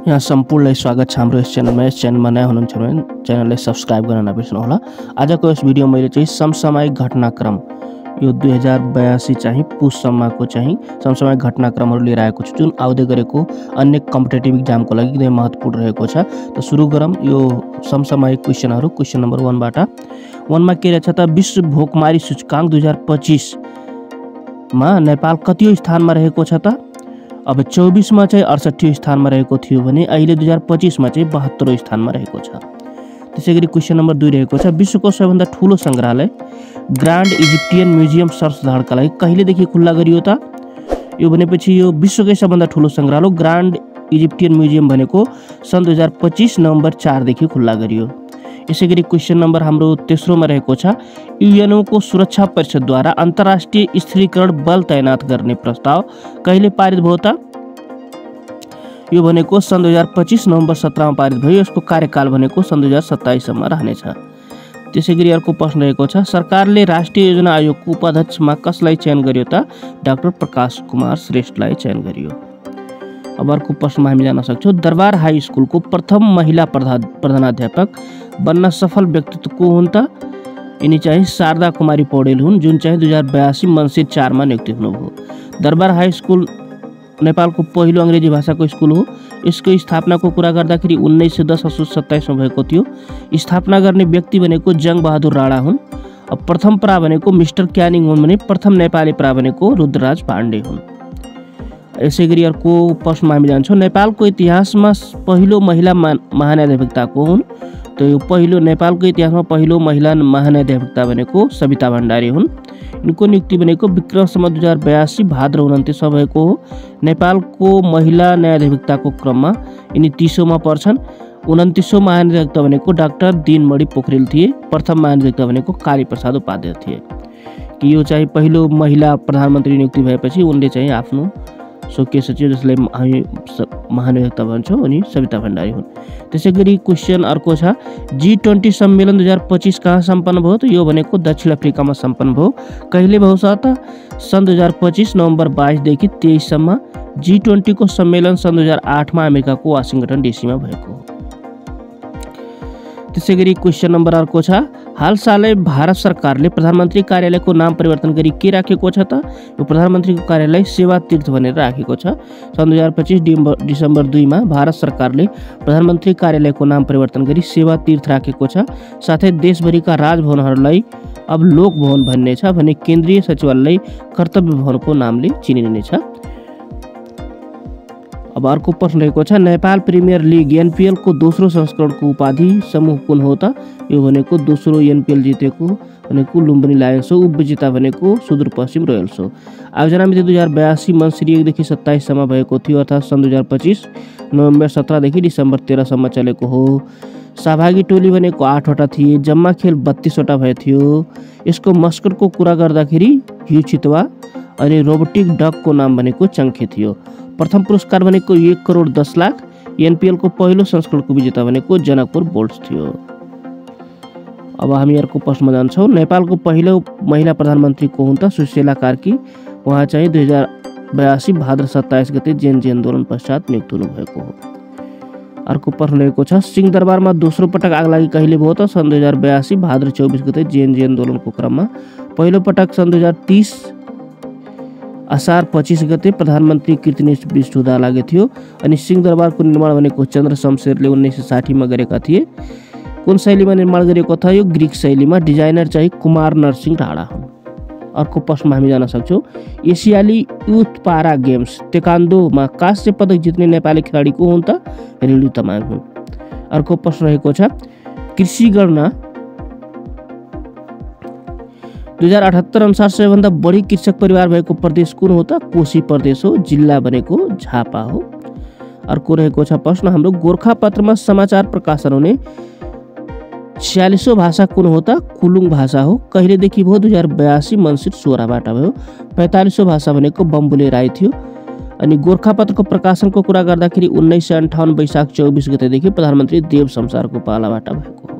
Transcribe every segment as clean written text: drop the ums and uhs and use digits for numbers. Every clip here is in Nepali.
यहाँ सम्पूर्णलाई स्वागत छ हाम्रो यस च्यानलमा। यस च्यानलमा नयाँ हुनुहुन्छ भने च्यानललाई सब्स्क्राइब गर्न नबिर्सनुहोला। आजको यस भिडियो मैले चाहिँ समसामयिक घटनाक्रम यो 2082 चाहिँ पुससम्मको चाहिँ समसामयिक घटनाक्रमहरू लिएर आएको छु, जुन आउँदै गरेको अन्य कम्पिटेटिभ इक्जामको लागि एकदमै महत्त्वपूर्ण रहेको छ। त सुरु गरौँ यो समसामयिक क्वेसनहरू। क्वेसन नम्बर 1 बाट 1 मा के रहेछ त, विश्व भोकमारी सूचकाङ्क 2025 मा नेपाल कतिऔं स्थानमा रहेको छ त? अब 24 मा चाहिँ 68 स्थानमा रहेको थियो भने अहिले 2025 मा चाहिँ 72 स्थानमा रहेको छ। त्यसैगरी क्वेसन नम्बर 2 रहेको छ, विश्वको सबैभन्दा ठूलो संग्रहालय ग्रान्ड इजिप्टियन म्युजियम सर्चधारका लागि कहिलेदेखि खुल्ला गरियो त? यो भनेपछि यो विश्वकै सबैभन्दा ठूलो संग्रहालय हो ग्रान्ड इजिप्टियन म्युजियम भनेको सन् 2025 नभेम्बर 4 देखि खुल्ला गरियो। यसैगरी क्वेसन नम्बर हाम्रो तेस्रोमा रहेको छ, यूएनओ को सुरक्षा परिषदद्वारा अन्तर्राष्ट्रिय स्थिरीकरण बल तैनात गर्ने प्रस्ताव कहिले पारित भयो त? यो भनेको सन् 2025 नभेम्बर 17 मा पारित भयो। यसको कार्यकाल भनेको सन् 2027 सम्म रहनेछ। त्यसैगरी अर्को प्रश्न रहेको छ, सरकारले राष्ट्रिय योजना आयोगको उपाध्यक्षमा कसलाई चयन गर्यो त? डाक्टर प्रकाश कुमार श्रेष्ठलाई चयन गरियो। अब अर्को प्रश्नमा हामी जान सक्छौँ, दरबार हाई स्कुलको प्रथम महिला प्रधानाध्यापक बन्न सफल व्यक्तित्व को हुन् त? यिनी चाहिँ शारदा कुमारी पौडेल हुन्, जुन चाहिँ 2082 मङ्सिर 4 मा नियुक्ति हुनुभयो। दरबार हाई स्कुल नेपालको पहिलो अङ्ग्रेजी भाषाको स्कुल हो। यसको स्थापनाको कुरा गर्दाखेरि 1910 असोज 27 मा भएको थियो। स्थापना गर्ने व्यक्ति भनेको जंग बहादुर राणा हुन्। अब प्रथम प्रा भनेको मिस्टर क्यानिङ हुन् भने प्रथम नेपाली प्रा भनेको रुद्रराज पाण्डे हुन्। यसैगरी अर्को प्रश्नमा हामी जान्छौँ, नेपालको इतिहासमा पहिलो महिला महान्यायाधीश को हुन्? त यो पहिलो नेपालको इतिहासमा पहिलो महिला महान्यायाधीश भनेको सविता भण्डारी हुन्। यिनको नियुक्ति भनेको विक्रम सम्वत 2082 भाद्र 29 मा भएको हो। नेपालको महिला न्यायाधीशको क्रममा यिनी 30औं मा पर्छन्। 29औं महान्यायाधीश भनेको डाक्टर दिनमणि पोखरेल थिए। प्रथम महान्यायाधीश भनेको कालीप्रसाद उपाध्याय थिए। कि यो चाहिँ पहिलो महिला प्रधानमन्त्री नियुक्ति भएपछि उनले चाहिँ आफ्नो स्वकीय सचिव जसलाई हामी महान्यायाधीश भन्छौँ अनि सविता भण्डारी हुन्। त्यसैगरी क्वेसन अर्को छ, G20 सम्मेलन 2025 कहाँ सम्पन्न भयो त? यो भनेको दक्षिण अफ्रिकामा सम्पन्न भयो। कहिले भयो त? सन् 2025 नभेम्बर 22 देखि 23 सम्म। G20 को सम्मेलन सन् 2008 मा अमेरिकाको वाशिंगटन डीसी मा भएको हो। त्यसैगरी क्वेसन नम्बर अर्को छ, हालसालै भारत सरकारले प्रधानमन्त्री कार्यालयको नाम परिवर्तन गरी के राखेको छ त? यो प्रधानमन्त्रीको कार्यालय सेवा तीर्थ भनेर राखेको छ। सन् 2025 डिसेम्बर 2 मा भारत सरकारले प्रधानमन्त्री कार्यालयको नाम परिवर्तन गरी सेवा तीर्थ राखेको छ। साथै देशभरिका राजभवनहरूलाई अब लोक भवन भनिनेछ भने केन्द्रीय सचिवालय कर्तव्य भवनको नामले चिनिनेछ। अब अर्को प्रश्न रहेको छ, नेपाल प्रिमियर लिग एनपीएल को दोस्रो संस्करणको उपाधि समूह कुन हो त? यो भनेको दोस्रो एनपीएल जितेको भनेको लुम्बिनी लायन्स हो। उपविजेता भनेको सुदूरपश्चिम रोयल्स हो। आयोजना मिति 2082 मङ्सिर 1 देखि 27 सम्म भएको थियो, अर्थात् सन् 2025 नभेम्बर 17 देखि डिसेम्बर 13 सम्म चलेको हो। सहभागी टोली भनेको 8 वटा थिए। जम्मा खेल 32 वटा भए थियो। यसको मस्कटको कुरा गर्दाखेरि ह्यु चितवा अनि रोबोटिक डकको नाम भनेको चङ्खे थियो। प्रथम पुरस्कार भनेको 1 करोड 10 लाख। एनपीएल को पहिलो संस्करणको विजेता भनेको जनकपुर बोल्ट्स थियो। अब हामी अर्को प्रश्नमा जान्छौँ, नेपालको पहिलो महिला प्रधानमन्त्री को हुन् त? सुशीला कार्की। उहाँ चाहिँ 2082 भाद्र 27 गते जेएनजी आन्दोलन पश्चात नियुक्त हुनुभएको हो। अर्को प्रश्न रहेको छ, सिंहदरबारमा दोस्रो पटक आगलागी कहिले भयो त? सन् 2082 भाद्र 24 गते जेएनजी आन्दोलनको क्रममा। पहिलो पटक सन् 2030 असार 25 गते प्रधानमन्त्री कीर्तिनेश बिष्ट हुँदा लागेको थियो। अनि सिंहदरबारको निर्माण भनेको चन्द्र शमशेरले 1960 मा गरेका थिए। कुन शैलीमा निर्माण गरिएको थियो? यो ग्रीक शैलीमा। डिजाइनर चाहिँ कुमार नरसिंह राणा हुन्। अर्को प्रश्नमा हामी जान सक्छौँ, एसियाली युथ पारा गेम्स टेक्वान्डोमा काँस्य पदक जित्ने नेपाली खेलाडी को हुन् त? रेणु तामाङ हुन्। अर्को प्रश्न रहेको छ, कृषि गणना 2078 अनुसार सबैभन्दा बढी कृषक परिवार भएको प्रदेश कुन हो त? कोशी प्रदेश हो। जिल्ला भनेको झापा हो। अर्को रहेको छ प्रश्न हाम्रो, गोरखापत्रमा समाचार प्रकाशन हुने 46औं भाषा कुन हो त? कुलुङ भाषा हो। कहिलेदेखि भयो? 2082 मङ्सिर 16 बाट भयो। 45औं भाषा भनेको बम्बुले राई थियो। अनि गोरखापत्रको प्रकाशनको कुरा गर्दाखेरि 1958 वैशाख 24 गतेदेखि प्रधानमन्त्री देव शमशारको पालाबाट भएको हो।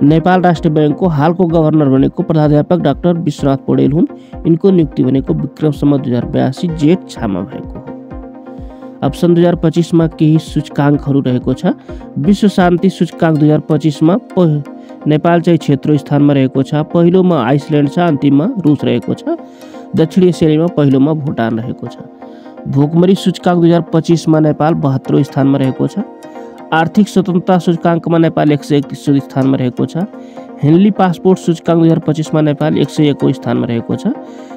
नेपाल राष्ट्रिय बैंकको हालको गभर्नर भनेको प्राध्यापक डाक्टर विश्वनाथ पौडेल हुन्। यिनको नियुक्ति भनेको विक्रम सम्वत 2082 जेठ 6 मा भएको हो। अब सन् 2025 मा केही सूचकाङ्कहरू रहेको छ। विश्व शान्ति सूचकाङ्क 2025 मा नेपाल चाहिँ क्षेत्रीय स्थानमा रहेको छ। पहिलोमा आइसल्यान्ड छ, अन्तिममा रुस रहेको छ। दक्षिणी श्रेणीमा पहिलोमा भुटान रहेको छ। भोकमरी सूचकाङ्क 2025 मा नेपाल 72औं स्थानमा रहेको छ। आर्थिक स्वतन्त्रता सूचकाङ्कमा नेपाल 131औं स्थानमा रहेको छ। हेनली पासपोर्ट सूचकाङ्क 2025 मा नेपाल 101औं स्थानमा रहेको छ।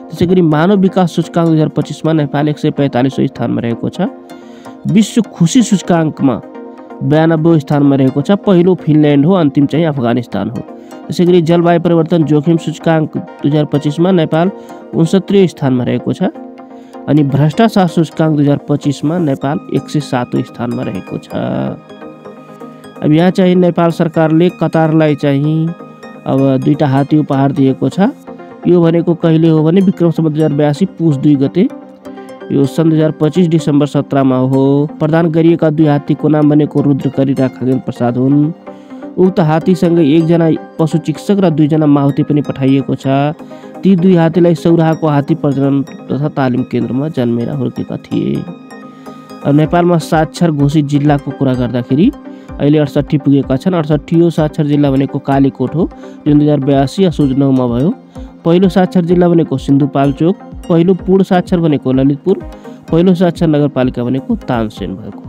त्यसैगरी मानव विकास सूचकाङ्क 2025 मा नेपाल 145औं स्थानमा रहेको छ। विश्व खुशी सूचकाङ्कमा 92औं स्थानमा रहेको छ। पहिलो फिनल्यान्ड हो, अन्तिम चाहिँ अफगानिस्तान हो। त्यसैगरी जलवायु परिवर्तन जोखिम सूचकाङ्क 2025 मा नेपाल 69औं स्थानमा रहेको छ। अनि भ्रष्टाचार सूचकाङ्क 2025 मा नेपाल 107औं स्थानमा रहेको छ। अब यहाँ चाहिँ नेपाल सरकारले कतारलाई चाहिँ अब 2टा हात्ती उपहार दिएको छ। यो भनेको कहिले हो भने विक्रम सम्वत 2082 पुस 2 गते, यो सन् 2025 डिसेम्बर 17 मा हो। प्रदान गरिएका 2 हात्तीको नाम भनेको रुद्रकरी र खगेन प्रसाद हुन्। उक्त हात्तीसँगै 1 जना पशु चिकित्सक र 2 जना माहुती पनि पठाइएको छ। ती 2 हात्तीलाई सौराहाको हात्ती प्रजनन तथा तालिम केन्द्रमा जन्मेर हुर्केका थिए। अब नेपालमा साक्षर घोषित जिल्लाको कुरा गर्दाखेरि अहिले 68 पुगेका छन्। 68औं साक्षर जिल्ला भनेको कालीकोट हो, जुन 2082 असोज 9 मा भयो। पहिलो साक्षर जिल्ला भनेको सिन्धुपाल्चोक, पहिलो पूर्ण साक्षर भनेको ललितपुर, पहिलो साक्षर नगरपालिका भनेको तानसेन भएको।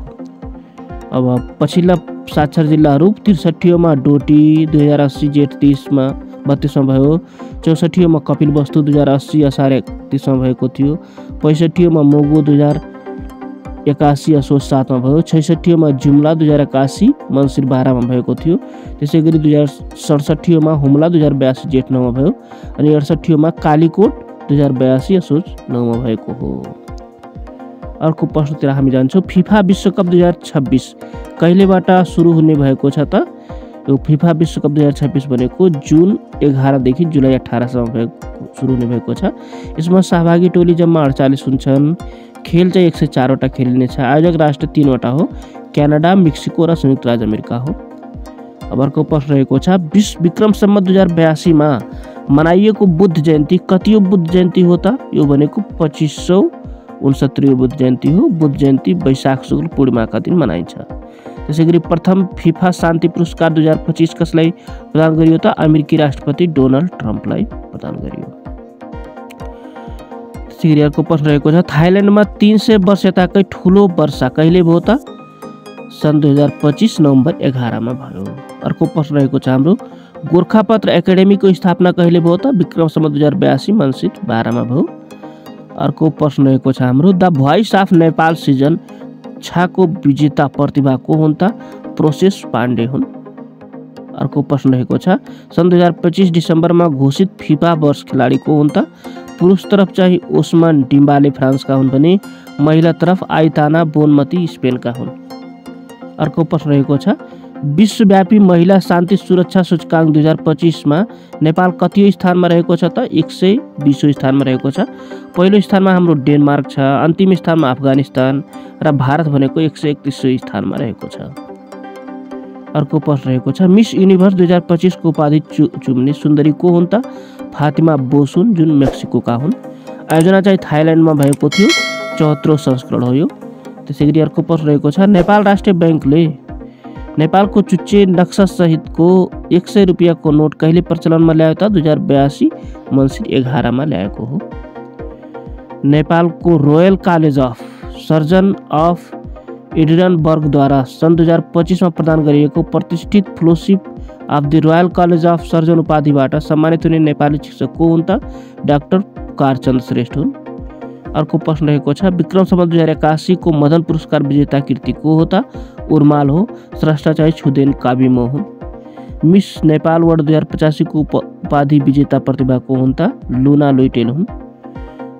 अब पछिल्ला साक्षर जिल्लाहरू 63औं मा डोटी 2080 जेठ 30 मा 32 मा भयो। 64औं मा कपिलवस्तु 2080 असार 31 मा भएको थियो। 65औं मा मोगो 2081 असोज 7 मा भयो। 66औं मा जुम्ला 2081 मन्सिर 12 मा भएको थियो। त्यसैगरी 2067औं मा हुम्ला 2082 जेठ 9 मा भयो। अनि 68औं मा कालीकोट 2082 असोज 9 मा भएको हो। अर्को प्रश्नतिर हामी जान्छौँ। फिफा विश्वकप 2026 कहिलेबाट सुरु हुने भएको छ त? यो फिफा विश्वकप 2026 भनेको जुन 11 देखि जुलाई 18 सम्म सुरु हुने भएको छ। यसमा सहभागी टोली जम्मा 48 हुन्छन्। खेल चाहिँ 104 वटा खेलिनेछ। आयोजक राष्ट्र 3 वटा हो, क्यानाडा, मेक्सिको र संयुक्त राज्य अमेरिका हो। अब अर्को प्रश्न रहेको छ। विक्रम सम्वत 2082 मा मनाइएको बुद्ध जयन्ती कतिऔं बुद्ध जयन्ती हो त? यो भनेको 2569 बुद्ध जयन्ती हो। बुद्ध जयन्ती वैशाख शुक्ल पूर्णिमाका दिन मनाइन्छ। त्यसैगरी प्रथम फिफा शान्ति पुरस्कार 2025 कसलाई प्रदान गरियो त? अमेरिकी राष्ट्रपति डोनाल्ड ट्रम्पलाई प्रदान गरियो। त्यसैगरी अर्को प्रश्न रहेको छ। थाइल्यान्डमा 300 वर्ष यताकै ठुलो वर्षा कहिले भयो त? सन् 2025 नोभेम्बर 11 मा भयो। अर्को प्रश्न रहेको छ हाम्रो। गोरखापत्र एकाडेमीको स्थापना कहिले भयो त? विक्रम सम्वत 2082 मन्सिर 12 मा भयो। अर्को प्रश्न रहेको छ हाम्रो। The voice of Nepal season 6 को विजेता प्रतिभा को हुन् त? प्रोसेस पाण्डे हुन्। अर्को प्रश्न रहेको छ। सन् 2025 डिसेम्बरमा घोषित फिफा वर्ष खेलाडी को हुन् त? पुरुष तरफ चाहिँ ओस्मान डिम्बाले फ्रान्सका हुन् भने महिला तरफ आइताना बोनमती स्पेनका हुन्। अर्को प्रश्न रहेको छ। विश्वव्यापी महिला शान्ति सुरक्षा सूचकाङ्क 2025 मा नेपाल कतिऔं स्थानमा रहेको छ त? 120औं स्थानमा रहेको छ। पहिलो स्थानमा हाम्रो डेनमार्क छ, अन्तिम स्थानमा अफगानिस्तान र भारत भनेको 131औं स्थानमा रहेको छ। अर्को प्रश्न रहेको छ। मिस युनिभर्स 2025 को उपाधि चुम्ने सुन्दरी को हुन् त? फातिमा बोस हुन्, जुन मेक्सिकोका हुन्। आयोजना चाहिँ थाइल्यान्डमा भएको थियो। 74औं संस्करण हो यो। त्यसैगरी अर्को प्रश्न रहेको छ। नेपाल राष्ट्रिय बैंकले नेपालको चुच्चे नक्सा सहितको 100 रुपियाँको नोट कहिले प्रचलनमा ल्यायो त? 2082 मन्सिर 11 मा ल्याएको हो। नेपालको royal college of surgeon of एडिनबर्गद्वारा सन् 2025 मा प्रदान गरिएको प्रतिष्ठित fellowship of the royal college of surgeon उपाधिबाट सम्मानित हुने नेपाली शिक्षक को हुन् त? डाक्टर पुकारचन्द्र श्रेष्ठ हुन्। अर्को प्रश्न रहेको छ। विक्रम सम्वत 2081 को मदन पुरस्कार विजेता कृति को हो त? उर्माल हो। स्रष्टा चाहिँ छुदेन काबिमो हुन्। मिस नेपाल वर्ल्ड 2085 को उपाधि विजेता प्रतिभा को हुन् त? लुना लुइटेल हुन्।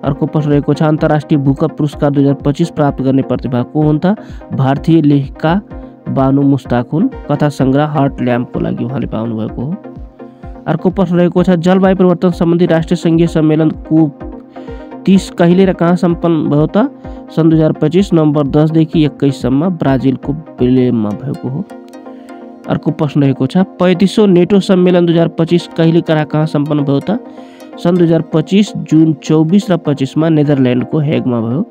अर्को प्रश्न रहेको छ। अन्तर्राष्ट्रिय भूकम्प पुरस्कार 2025 प्राप्त गर्ने प्रतिभा को हुन् त? भारतीय लेखिका बानु मुस्ताक हुन्। कथा सङ्ग्रह हार्ट ल्याम्पको लागि उहाँले पाउनु भएको हो। अर्को प्रश्न रहेको छ। जलवायु परिवर्तन सम्बन्धी राष्ट्रिय सङ्घीय सम्मेलन COP 30 कहिले र कहाँ सम्पन्न भयो त? सन् 2025 नोभेम्बर 10 देखि 21 सम्म ब्राजिलको बेलेममा भएको हो। अर्को प्रश्न रहेको छ। 35औं नेटो सम्मेलन 2025 कहिले र कहाँ सम्पन्न भयो त? सन् 2025 जुन 24 र 25 मा नेदरल्यान्डको हेगमा भयो।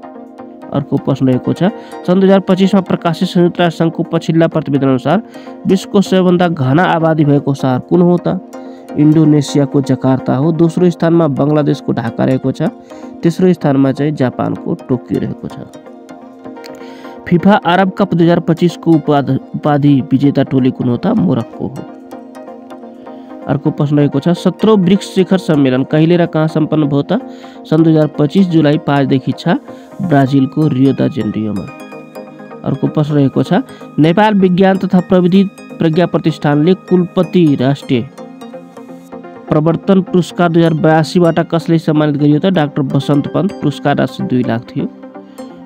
अर्को प्रश्न रहेको छ सन् 2025 मा प्रकाशित संयुक्त राष्ट्र संघको पछिल्ला प्रतिवेदन अनुसार विश्वको सबैभन्दा घना आबादी भएको शहर कुन हो त? इन्डोनेसियाको जकार्ता हो। दोस्रो स्थानमा बङ्गलादेशको ढाका रहेको छ। तेस्रो स्थानमा चाहिँ जापानको टोकियो रहेको छ। फिफा अरब कप 2025 को उपाधि विजेता टोली कुन हो त? मोरक्को हो। अर्को प्रश्न रहेको छ 17औं ब्रिक्स शिखर सम्मेलन कहिले र कहाँ सम्पन्न भयो त? सन् 2025 जुलाई 5 देखि 6 ब्राजिलको रियो द जेनेरियोमा। अर्को प्रश्न रहेको छ नेपाल विज्ञान तथा प्रविधि प्रज्ञा प्रतिष्ठानले कुलपति राष्ट्रिय प्रवर्तन पुरस्कार 2082 बाट कसले सम्मानित गरियो त? डाक्टर बसन्त पन्त। पुरस्कार राशि 2 लाख थियो।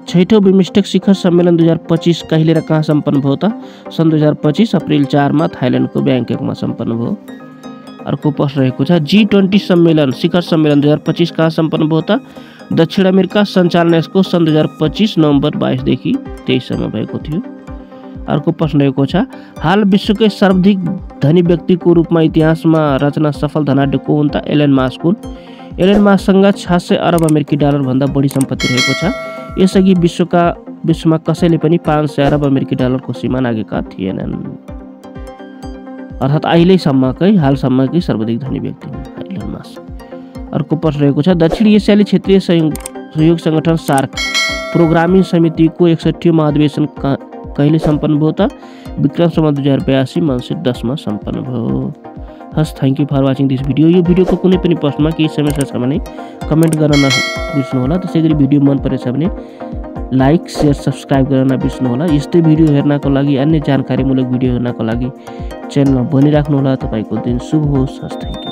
6औं बिमस्टेक शिखर सम्मेलन 2025 कहिले र कहाँ सम्पन्न भयो त? सन् 2025 अप्रिल 4 मा थाइल्यान्डको ब्याङ्ककमा सम्पन्न भयो। अर्को प्रश्न रहेको छ G20 सम्मेलन शिखर सम्मेलन 2025 कहाँ सम्पन्न भयो त? दक्षिण अमेरिका सञ्चालन यसको सन् 2025 नोभेम्बर 22 देखि 23 सम्म भएको थियो। अर्को प्रश्न रहेको छ हाल विश्वकै सर्वाधिक धनी व्यक्तिको रूपमा इतिहासमा रचना सफल धनाढ्य को हुन् त? एलन मास्क हुन्। एलन मास्कसँग 600 अरब अमेरिकी डलर भन्दा बढी सम्पत्ति रहेको छ। यसअघि विश्वमा कसैले पनि 500 अरब अमेरिकी डलरको सीमा नागेका थिएनन्। अर्थात् हालसम्मकै सर्वाधिक धनी व्यक्ति हुन् एलन मास्क। अर्को प्रश्न रहेको छ दक्षिण एसियाली क्षेत्रीय सहयोग संगठन सार्क प्रोग्रामिङ समितिको 61औं महाधिवेशन कहिले सम्पन्न भयो त? विक्रम सम्वत 2082 मङ्सिर 10 मा सम्पन्न भयो। हस्, thank you for watching this video. यो भिडियोको कुनै पनि प्रश्नमा केही समस्या छ भने कमेन्ट गर्न नबिर्सनुहोला। त्यसैगरी भिडियो मन परेछ भने लाइक शेयर सब्सक्राइब गर्न नबिर्सनुहोला। यस्तै भिडियो हेर्नको लागि अन्य जानकारीमूलक भिडियो हेर्नको लागि च्यानलमा बनिराख्नुहोला। तपाईको दिन शुभ होस्। हस्, थ्याङ्क यू।